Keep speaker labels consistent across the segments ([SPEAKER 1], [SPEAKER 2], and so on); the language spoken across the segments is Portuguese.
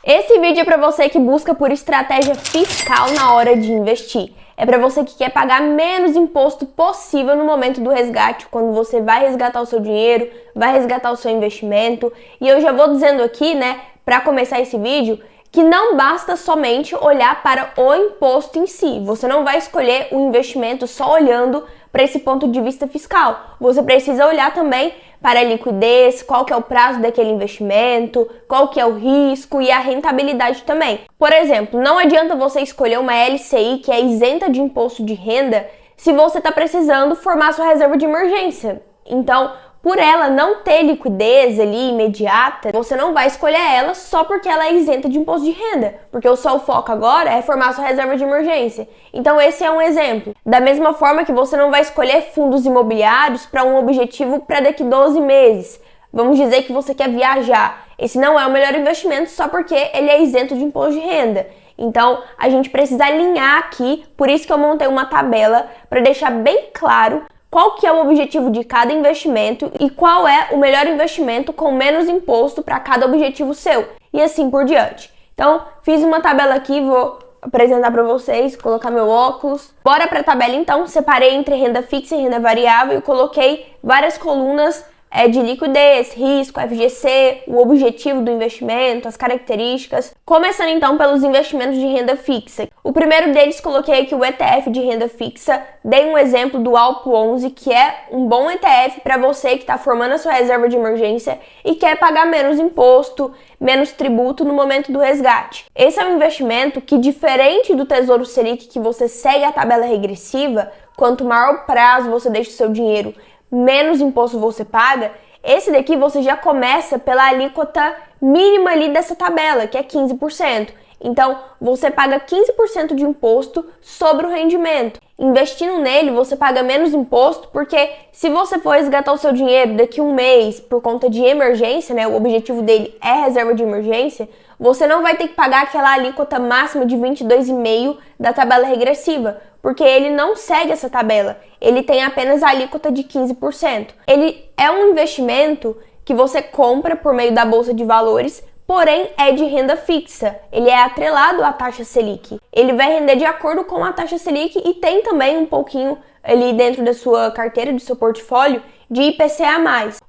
[SPEAKER 1] Esse vídeo é para você que busca por estratégia fiscal na hora de investir. É para você que quer pagar menos imposto possível no momento do resgate, quando você vai resgatar o seu dinheiro, vai resgatar o seu investimento. E eu já vou dizendo aqui, para começar esse vídeo, que não basta somente olhar para o imposto em si. Você não vai escolher o investimento só olhando para esse ponto de vista fiscal. Você precisa olhar também para a liquidez, qual que é o prazo daquele investimento, qual que é o risco e a rentabilidade também. Por exemplo, não adianta você escolher uma LCI que é isenta de imposto de renda se você está precisando formar sua reserva de emergência. Então, por ela não ter liquidez ali imediata, você não vai escolher ela só porque ela é isenta de imposto de renda, porque o seu foco agora é formar sua reserva de emergência. Então esse é um exemplo. Da mesma forma que você não vai escolher fundos imobiliários para um objetivo para daqui 12 meses. Vamos dizer que você quer viajar. Esse não é o melhor investimento só porque ele é isento de imposto de renda. Então, a gente precisa alinhar aqui, por isso que eu montei uma tabela para deixar bem claro qual que é o objetivo de cada investimento e qual é o melhor investimento com menos imposto para cada objetivo seu, e assim por diante. Então, fiz uma tabela aqui, vou apresentar para vocês, colocar meu óculos. Bora para a tabela então, separei entre renda fixa e renda variável e coloquei várias colunas de liquidez, risco, FGC, o objetivo do investimento, as características. Começando então pelos investimentos de renda fixa. O primeiro deles coloquei aqui o ETF de renda fixa. Dei um exemplo do Alpo 11, que é um bom ETF para você que está formando a sua reserva de emergência e quer pagar menos imposto, menos tributo no momento do resgate. Esse é um investimento que, diferente do Tesouro Selic, que você segue a tabela regressiva, quanto maior prazo você deixa o seu dinheiro, menos imposto você paga. Esse daqui você já começa pela alíquota mínima ali dessa tabela, que é 15%. Então, você paga 15% de imposto sobre o rendimento. Investindo nele, você paga menos imposto, porque se você for resgatar o seu dinheiro daqui a um mês por conta de emergência, o objetivo dele é reserva de emergência, você não vai ter que pagar aquela alíquota máxima de 22,5% da tabela regressiva, porque ele não segue essa tabela, ele tem apenas a alíquota de 15%. Ele é um investimento que você compra por meio da Bolsa de Valores, porém é de renda fixa, ele é atrelado à taxa Selic. Ele vai render de acordo com a taxa Selic e tem também um pouquinho ali dentro da sua carteira, do seu portfólio, de IPCA+.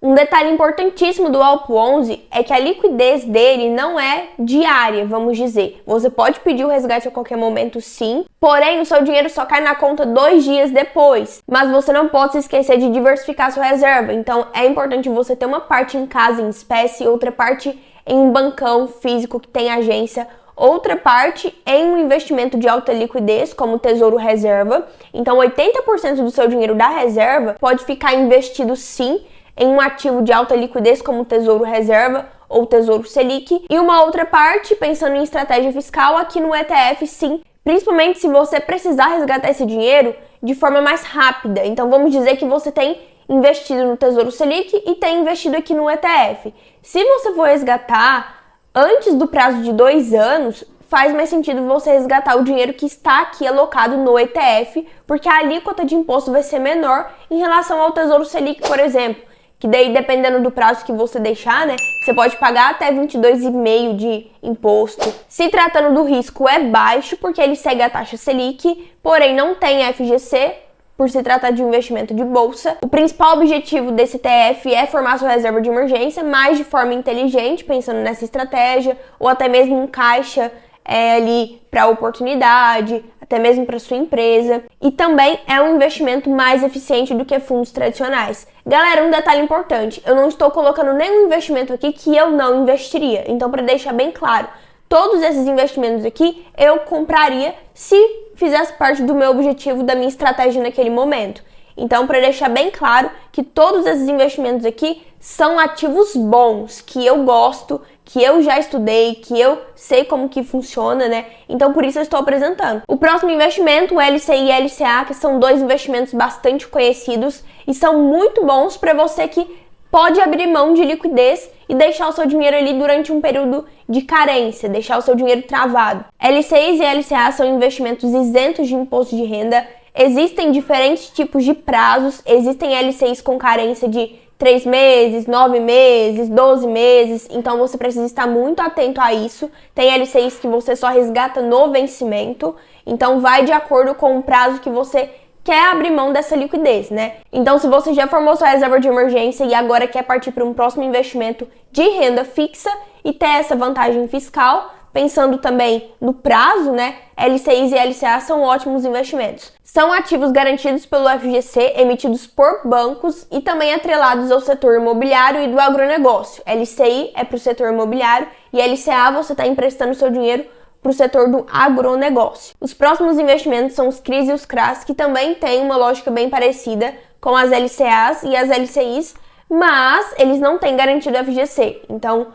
[SPEAKER 1] Um detalhe importantíssimo do Alpo 11 é que a liquidez dele não é diária, vamos dizer. Você pode pedir o resgate a qualquer momento, sim, porém o seu dinheiro só cai na conta 2 dias depois. Mas você não pode se esquecer de diversificar sua reserva, então é importante você ter uma parte em casa em espécie, outra parte em um bancão físico que tem agência, outra parte em um investimento de alta liquidez, como o Tesouro Reserva. Então, 80% do seu dinheiro da reserva pode ficar investido, sim, em um ativo de alta liquidez, como o Tesouro Reserva ou Tesouro Selic. E uma outra parte, pensando em estratégia fiscal, aqui no ETF, sim, principalmente se você precisar resgatar esse dinheiro de forma mais rápida. Então, vamos dizer que você tem investido no Tesouro Selic e tem investido aqui no ETF. Se você for resgatar antes do prazo de 2 anos, faz mais sentido você resgatar o dinheiro que está aqui alocado no ETF, porque a alíquota de imposto vai ser menor em relação ao Tesouro Selic, por exemplo, que daí, dependendo do prazo que você deixar, você pode pagar até 22,5% de imposto. Se tratando do risco, é baixo, porque ele segue a taxa Selic, porém não tem FGC, por se tratar de um investimento de bolsa. O principal objetivo desse ETF é formar sua reserva de emergência, mas de forma inteligente, pensando nessa estratégia, ou até mesmo um caixa ali para oportunidade, até mesmo para sua empresa. E também é um investimento mais eficiente do que fundos tradicionais. Galera, um detalhe importante, eu não estou colocando nenhum investimento aqui que eu não investiria. Então, para deixar bem claro, todos esses investimentos aqui eu compraria se fizesse parte do meu objetivo, da minha estratégia naquele momento. Então, para deixar bem claro que todos esses investimentos aqui são ativos bons, que eu gosto, que eu já estudei, que eu sei como que funciona, Então, por isso eu estou apresentando. O próximo investimento, o LCI e LCA, que são 2 investimentos bastante conhecidos e são muito bons para você que pode abrir mão de liquidez e deixar o seu dinheiro ali durante um período de carência, deixar o seu dinheiro travado. LCIs e LCA são investimentos isentos de imposto de renda. Existem diferentes tipos de prazos, existem LCIs com carência de 3 meses, 9 meses, 12 meses, então você precisa estar muito atento a isso. Tem LCIs que você só resgata no vencimento, então vai de acordo com o prazo que você quer abrir mão dessa liquidez, né? Então, se você já formou sua reserva de emergência e agora quer partir para um próximo investimento de renda fixa e ter essa vantagem fiscal, pensando também no prazo, né? LCIs e LCA são ótimos investimentos. São ativos garantidos pelo FGC, emitidos por bancos e também atrelados ao setor imobiliário e do agronegócio. LCI é para o setor imobiliário e LCA você está emprestando seu dinheiro para o setor do agronegócio. Os próximos investimentos são os CRIs e os CRAs, que também têm uma lógica bem parecida com as LCAs e as LCIs, mas eles não têm garantia do FGC. Então,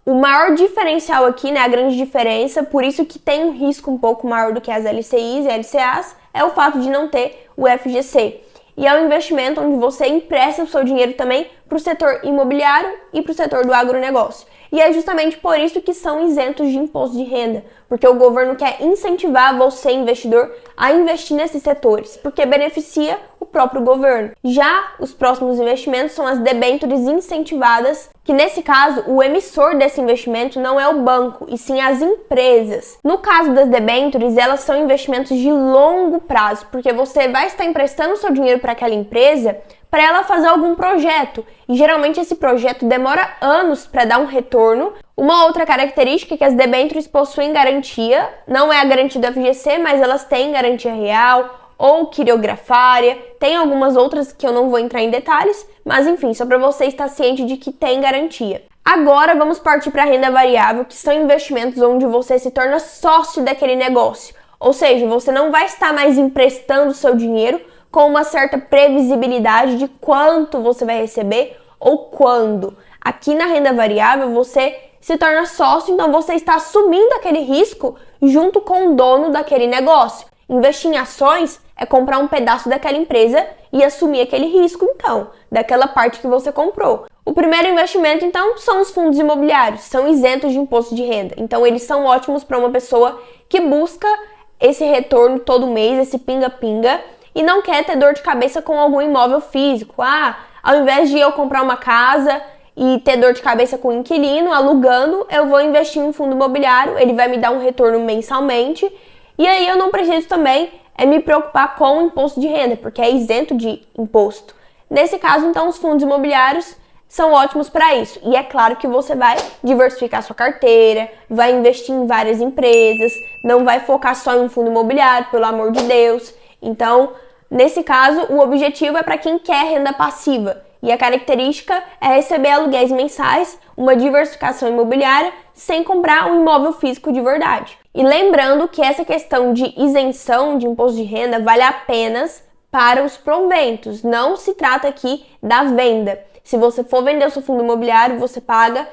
[SPEAKER 1] o maior diferencial aqui, né, a grande diferença, por isso que tem um risco um pouco maior do que as LCIs e LCAs, é o fato de não ter o FGC. E é um investimento onde você empresta o seu dinheiro também para o setor imobiliário e para o setor do agronegócio. E é justamente por isso que são isentos de imposto de renda, porque o governo quer incentivar você, investidor, a investir nesses setores, porque beneficia o próprio governo. Já os próximos investimentos são as debêntures incentivadas, que nesse caso o emissor desse investimento não é o banco, e sim as empresas. No caso das debêntures, elas são investimentos de longo prazo, porque você vai estar emprestando seu dinheiro para aquela empresa para ela fazer algum projeto, e geralmente esse projeto demora anos para dar um retorno. Uma outra característica é que as debêntures possuem garantia, não é a garantia do FGC, mas elas têm garantia real ou quirografária, tem algumas outras que eu não vou entrar em detalhes, mas enfim, só para você estar ciente de que tem garantia. Agora vamos partir para a renda variável, que são investimentos onde você se torna sócio daquele negócio, ou seja, você não vai estar mais emprestando seu dinheiro com uma certa previsibilidade de quanto você vai receber ou quando. Aqui na renda variável você se torna sócio, então você está assumindo aquele risco junto com o dono daquele negócio. Investir em ações é comprar um pedaço daquela empresa e assumir aquele risco, então, daquela parte que você comprou. O primeiro investimento, então, são os fundos imobiliários, são isentos de imposto de renda. Então, eles são ótimos para uma pessoa que busca esse retorno todo mês, esse pinga-pinga, e não quer ter dor de cabeça com algum imóvel físico. Ao invés de eu comprar uma casa e ter dor de cabeça com o inquilino, alugando, eu vou investir em um fundo imobiliário, ele vai me dar um retorno mensalmente, e aí eu não preciso também me preocupar com o imposto de renda, porque é isento de imposto. Nesse caso, então, os fundos imobiliários são ótimos para isso. E é claro que você vai diversificar sua carteira, vai investir em várias empresas, não vai focar só em um fundo imobiliário, pelo amor de Deus. Então, nesse caso, o objetivo é para quem quer renda passiva. E a característica é receber aluguéis mensais, uma diversificação imobiliária, sem comprar um imóvel físico de verdade. E lembrando que essa questão de isenção de imposto de renda vale apenas para os proventos. Não se trata aqui da venda. Se você for vender o seu fundo imobiliário, você paga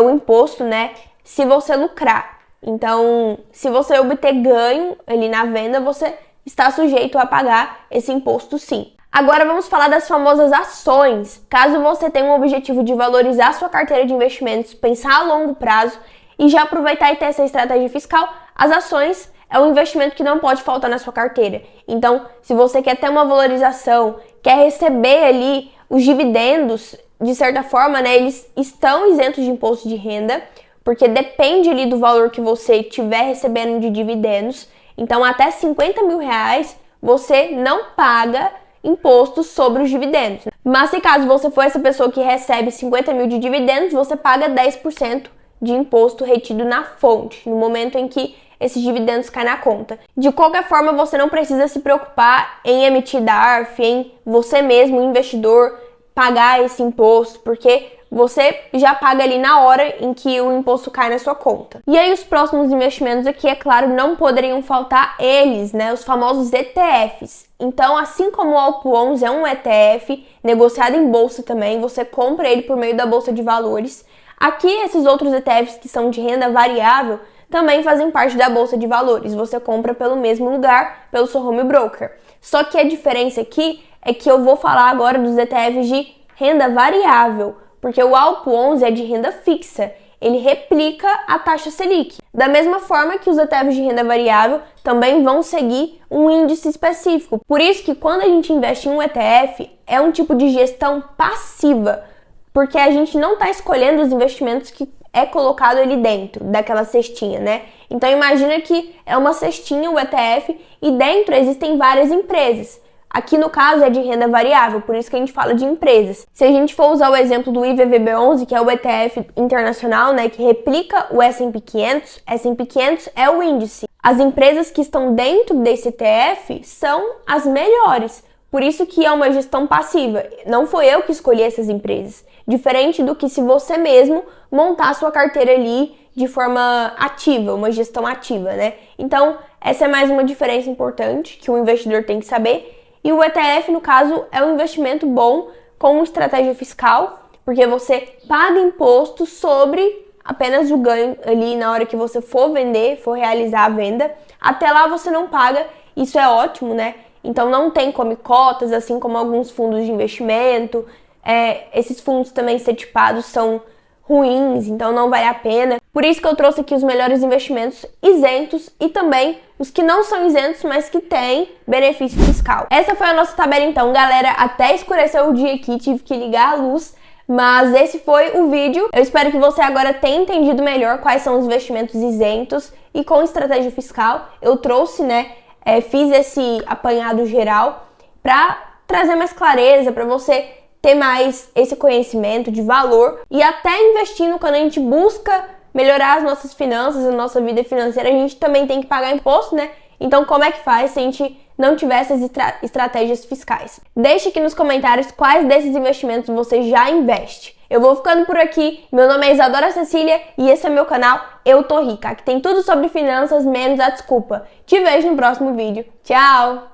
[SPEAKER 1] o imposto, né? Se você lucrar. Então, se você obter ganho ali na venda, você está sujeito a pagar esse imposto, sim. Agora vamos falar das famosas ações. Caso você tenha um objetivo de valorizar sua carteira de investimentos, pensar a longo prazo e já aproveitar e ter essa estratégia fiscal, as ações é um investimento que não pode faltar na sua carteira. Então, se você quer ter uma valorização, quer receber ali os dividendos, de certa forma, né, eles estão isentos de imposto de renda, porque depende ali do valor que você estiver recebendo de dividendos. Então, até R$50 mil você não paga imposto sobre os dividendos. Mas se caso você for essa pessoa que recebe 50 mil de dividendos, você paga 10% de imposto retido na fonte, no momento em que esses dividendos caem na conta. De qualquer forma, você não precisa se preocupar em emitir DARF, em você mesmo, investidor, pagar esse imposto, porque você já paga ali na hora em que o imposto cai na sua conta. E aí os próximos investimentos aqui, é claro, não poderiam faltar eles, né? Os famosos ETFs. Então, assim como o Alpo 11 é um ETF, negociado em bolsa também, você compra ele por meio da Bolsa de Valores. Aqui, esses outros ETFs que são de renda variável, também fazem parte da Bolsa de Valores. Você compra pelo mesmo lugar, pelo seu home broker. Só que a diferença aqui é que eu vou falar agora dos ETFs de renda variável, porque o Alpo 11 é de renda fixa. ele replica a taxa Selic. Da mesma forma que os ETFs de renda variável também vão seguir um índice específico. Por isso que quando a gente investe em um ETF, é um tipo de gestão passiva, porque a gente não está escolhendo os investimentos que é colocado ali dentro daquela cestinha, né? Então imagina que é uma cestinha, o ETF, e dentro existem várias empresas. Aqui no caso é de renda variável, por isso que a gente fala de empresas. Se a gente for usar o exemplo do IVVB11, que é o ETF internacional, né, que replica o S&P 500, S&P 500 é o índice. As empresas que estão dentro desse ETF são as melhores. Por isso que é uma gestão passiva. Não foi eu que escolhi essas empresas. Diferente do que se você mesmo montar a sua carteira ali de forma ativa, uma gestão ativa, né? Então, essa é mais uma diferença importante que o investidor tem que saber. E o ETF, no caso, é um investimento bom com estratégia fiscal, porque você paga imposto sobre apenas o ganho ali na hora que você for vender, for realizar a venda. Até lá você não paga, isso é ótimo, né? Então não tem come cotas, assim como alguns fundos de investimento. Esses fundos também setipados são ruins, então não vale a pena. Por isso que eu trouxe aqui os melhores investimentos isentos e também os que não são isentos, mas que têm benefício fiscal. Essa foi a nossa tabela então, galera. Até escureceu o dia aqui, tive que ligar a luz, mas esse foi o vídeo. Eu espero que você agora tenha entendido melhor quais são os investimentos isentos e com estratégia fiscal. Eu trouxe, né, fiz esse apanhado geral para trazer mais clareza, para você ter mais esse conhecimento de valor e até investindo quando a gente busca melhorar as nossas finanças, a nossa vida financeira, a gente também tem que pagar imposto, né? Então como é que faz se a gente não tiver essas estratégias fiscais? Deixe aqui nos comentários quais desses investimentos você já investe. Eu vou ficando por aqui, meu nome é Isadora Cecília e esse é meu canal Eu Tô Rica, que tem tudo sobre finanças menos a desculpa. Te vejo no próximo vídeo. Tchau!